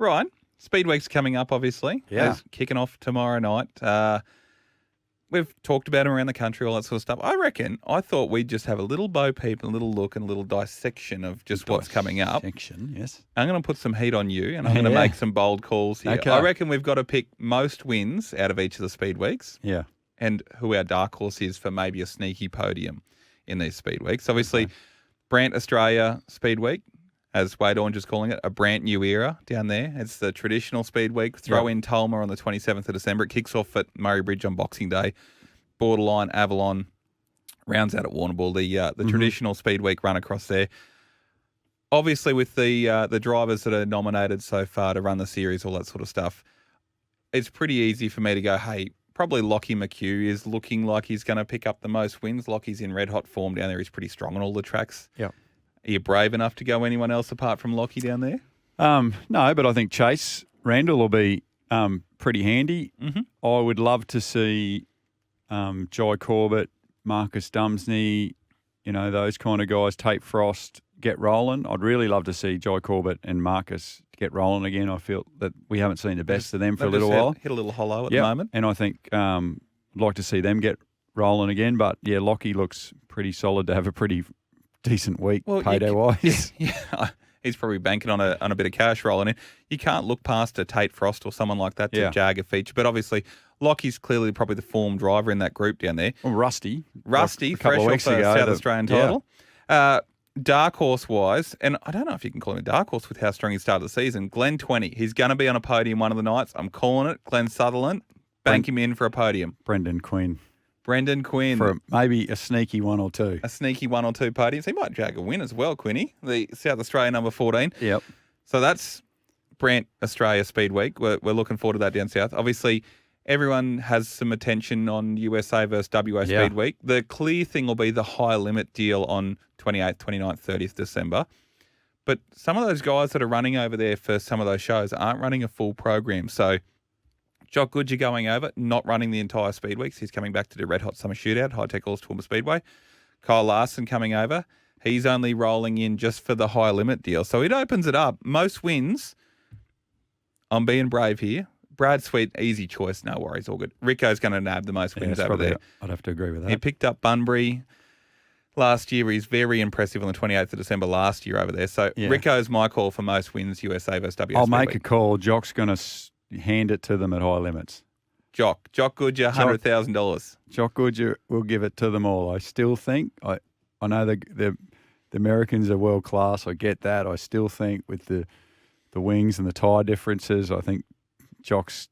Right. Speedweek's coming up, obviously. Yeah. It's kicking off tomorrow night. We've talked about them around the country, all that sort of stuff. I thought we'd just have a little bo peep and a little look and a little dissection of just what's coming up. Dissection, yes. I'm going to put some heat on you, and I'm going to make some bold calls here. Okay. I reckon we've got to pick most wins out of each of the speed weeks. Yeah. And who our dark horse is for maybe a sneaky podium in these speed weeks. Obviously, Brant Australia Speed Week, as Wade Orange is calling it, a brand new era down there. It's the traditional speed week. Throw in Tulma on the 27th of December. It kicks off at Murray Bridge on Boxing Day. Borderline, Avalon, rounds out at Warrnambool. The traditional speed week run across there. Obviously, with the drivers that are nominated so far to run the series, all that sort of stuff, it's pretty easy for me to go, hey, probably Lockie McHugh is looking like he's going to pick up the most wins. Lockie's in red-hot form down there. He's pretty strong on all the tracks. Yeah. Are you brave enough to go anyone else apart from Lockie down there? No, but I think Chase Randall will be pretty handy. Mm-hmm. I would love to see Jai Corbett, Marcus Dumsney, those kind of guys, Tate Frost, get rolling. I'd really love to see Jai Corbett and Marcus get rolling again. I feel that we haven't seen the best of them for a little while. Hit a little hollow at the moment. And I think I'd like to see them get rolling again. But, yeah, Lockie looks pretty solid to have a pretty decent week payday-wise. Yeah. He's probably banking on a bit of cash rolling in. You can't look past a Tate Frost or someone like that to jag a feature. But obviously, Lockie's clearly probably the form driver in that group down there. Well, Rusty, fresh off a South Australian title. Dark horse-wise, and I don't know if you can call him a dark horse with how strong he started the season, Glenn 20. He's going to be on a podium one of the nights. I'm calling it. Glenn Sutherland, bank him in for a podium. Brendan Quinn. For maybe a sneaky one or two. A sneaky one or two podiums. He might jag a win as well, Quinny, the South Australia number 14. Yep. So that's Brant Australia Speed Week. We're looking forward to that down south. Obviously, everyone has some attention on USA versus WA Speed Week. The clear thing will be the high limit deal on 28th, 29th, 30th December. But some of those guys that are running over there for some of those shows aren't running a full program. So Jock Goodyer going over, not running the entire speed weeks. He's coming back to do Red Hot Summer Shootout, High Tech Alls Toowoomba Speedway. Kyle Larson coming over. He's only rolling in just for the high limit deal. So it opens it up. Most wins, I'm being brave here. Brad Sweet, easy choice, no worries, all good. Rico's going to nab the most wins over there. I'd have to agree with that. He picked up Bunbury last year. He's very impressive on the 28th of December last year over there. So Rico's my call for most wins, USA versus WA. I'll make a call. Jock's going to hand it to them at high limits. Jock Goodyer, $100,000. Jock Goodyer will give it to them all. I still think, I know the Americans are world class. I get that. I still think with the wings and the tyre differences, I think Jock's...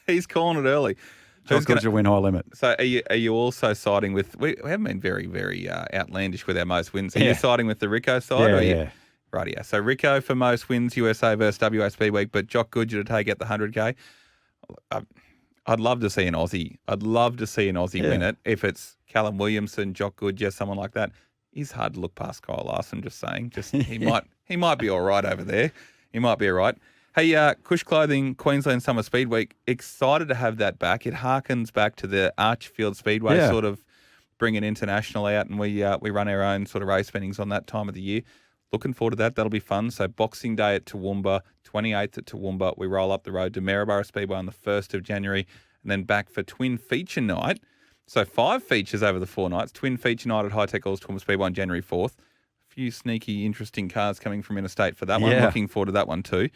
He's calling it early. Jock Goodyer win high limit. So are you also siding with... We haven't been very, very outlandish with our most wins. Are you siding with the Rico side? Yeah. Rightio. So Rico for most wins, USA versus WA Speed Week, but Jock Goodyer to take out the 100K. I'd love to see an Aussie. Win it. If it's Callum Williamson, Jock Goodyer, someone like that. He's hard to look past Kyle Larson, just saying. He might be all right over there. He might be all right. Hey, Cush Clothing, Queensland Summer Speed Week. Excited to have that back. It harkens back to the Archfield Speedway, sort of bringing international out, and we run our own sort of race meetings on that time of the year. Looking forward to that. That'll be fun. So Boxing Day at Toowoomba, 28th at Toowoomba. We roll up the road to Maryborough Speedway on the 1st of January and then back for Twin Feature Night. So 5 features over the 4 nights. Twin Feature Night at High Tech Alls Toowoomba Speedway on January 4th. A few sneaky, interesting cars coming from interstate for that one. Looking forward to that one too.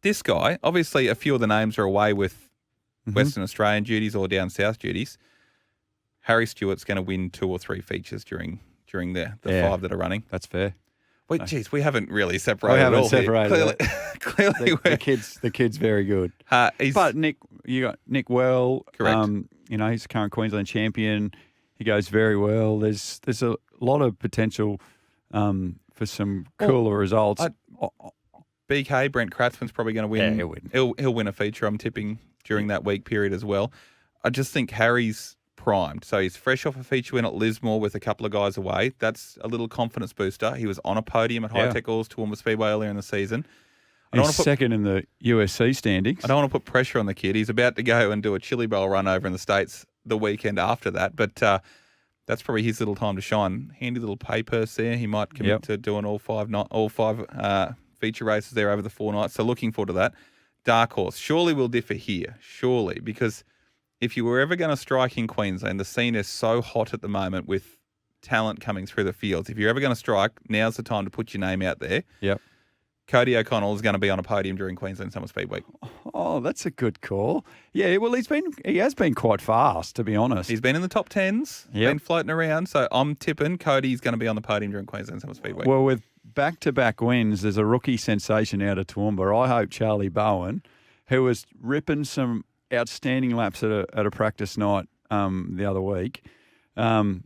This guy, obviously a few of the names are away with Western Australian duties or down south duties. Harry Stewart's going to win 2 or 3 features during the 5 that are running. That's fair. Wait, geez, we haven't really separated at all here. Clearly the kid's very good. But you got Nick Well. Correct. He's a current Queensland champion. He goes very well. There's a lot of potential for some cooler results. BK, Brent Kratzman's probably going to win. Yeah, he'll win. He'll win a feature, I'm tipping, during that week period as well. I just think Harry's primed. So he's fresh off a feature win at Lismore with a couple of guys away. That's a little confidence booster. He was on a podium at High Tech Alls Toowoomba Speedway earlier in the season. He's second in the USC standings. I don't want to put pressure on the kid. He's about to go and do a chili bowl run over in the States the weekend after that. But that's probably his little time to shine. Handy little pay purse there. He might commit to doing all five feature races there over the 4 nights. So looking forward to that. Dark horse. Surely we'll differ here. Surely. Because if you were ever going to strike in Queensland, the scene is so hot at the moment with talent coming through the fields. If you're ever going to strike, now's the time to put your name out there. Yep. Cody O'Connell is going to be on a podium during Queensland Summer Speed Week. Oh, that's a good call. Yeah, well, he has been quite fast, to be honest. He's been in the top 10s, been floating around. So I'm tipping Cody's going to be on the podium during Queensland Summer Speed Week. Well, with back-to-back wins, there's a rookie sensation out of Toowoomba. I hope Charlie Bowen, who was ripping some outstanding laps at a practice night the other week. I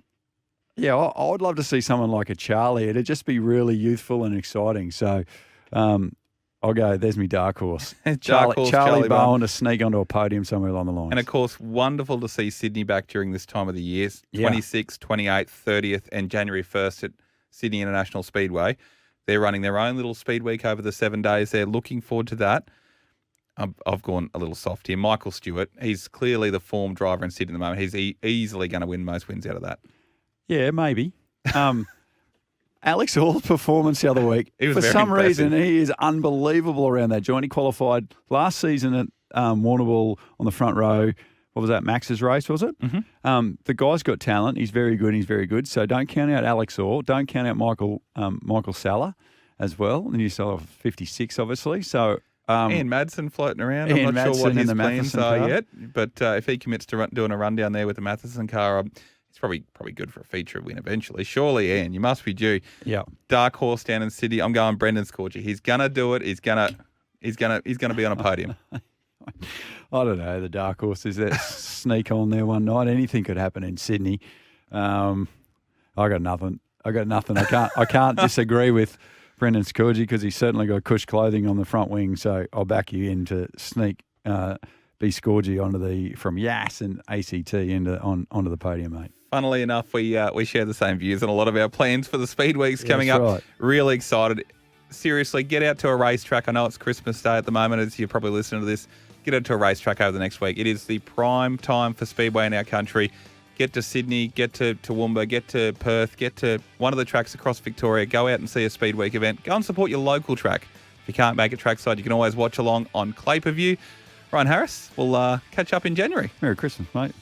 would love to see someone like a Charlie. It'd just be really youthful and exciting. So I'll go, there's me dark horse. Charlie Bowen to sneak onto a podium somewhere along the line. And, of course, wonderful to see Sydney back during this time of the year. 26th, 28th, 30th and January 1st at Sydney International Speedway. They're running their own little speed week over the 7 days. They're looking forward to that. I've gone a little soft here. Michael Stewart, he's clearly the form driver in Sydney at the moment. He's easily going to win most wins out of that. Yeah, maybe. Alex Hall's performance the other week, for some reason, he is unbelievable around that joint. He qualified last season at Warrnambool on the front row. What was that, Max's race, was it? Mm-hmm. The guy's got talent. He's very good. So don't count out Alex Hall. Don't count out Michael Sala as well. And you still have 56, obviously. So Ian Madsen floating around. I'm not sure what his plans are yet. But if he commits to doing a run down there with the Matheson car, it's probably good for a feature win eventually. Surely, Ian, you must be due. Yeah. Dark horse down in Sydney. I'm going Brendan Scorgie. He's gonna do it. He's gonna be on a podium. I don't know. The dark horse is that sneak on there one night. Anything could happen in Sydney. I got nothing. I can't disagree with Brendan Scorgie because he's certainly got cush clothing on the front wing. So I'll back you in to sneak be Scorgie from Yass and ACT onto the podium, mate. Funnily enough, we share the same views on a lot of our plans for the speed weeks coming up. Right. Really excited. Seriously, get out to a racetrack. I know it's Christmas Day at the moment as you're probably listening to this. Get out to a racetrack over the next week. It is the prime time for Speedway in our country. Get to Sydney, get to Toowoomba, get to Perth, get to one of the tracks across Victoria. Go out and see a Speed Week event. Go and support your local track. If you can't make it trackside, you can always watch along on Clay-Per-View. Ryan Harris, we'll catch up in January. Merry Christmas, mate.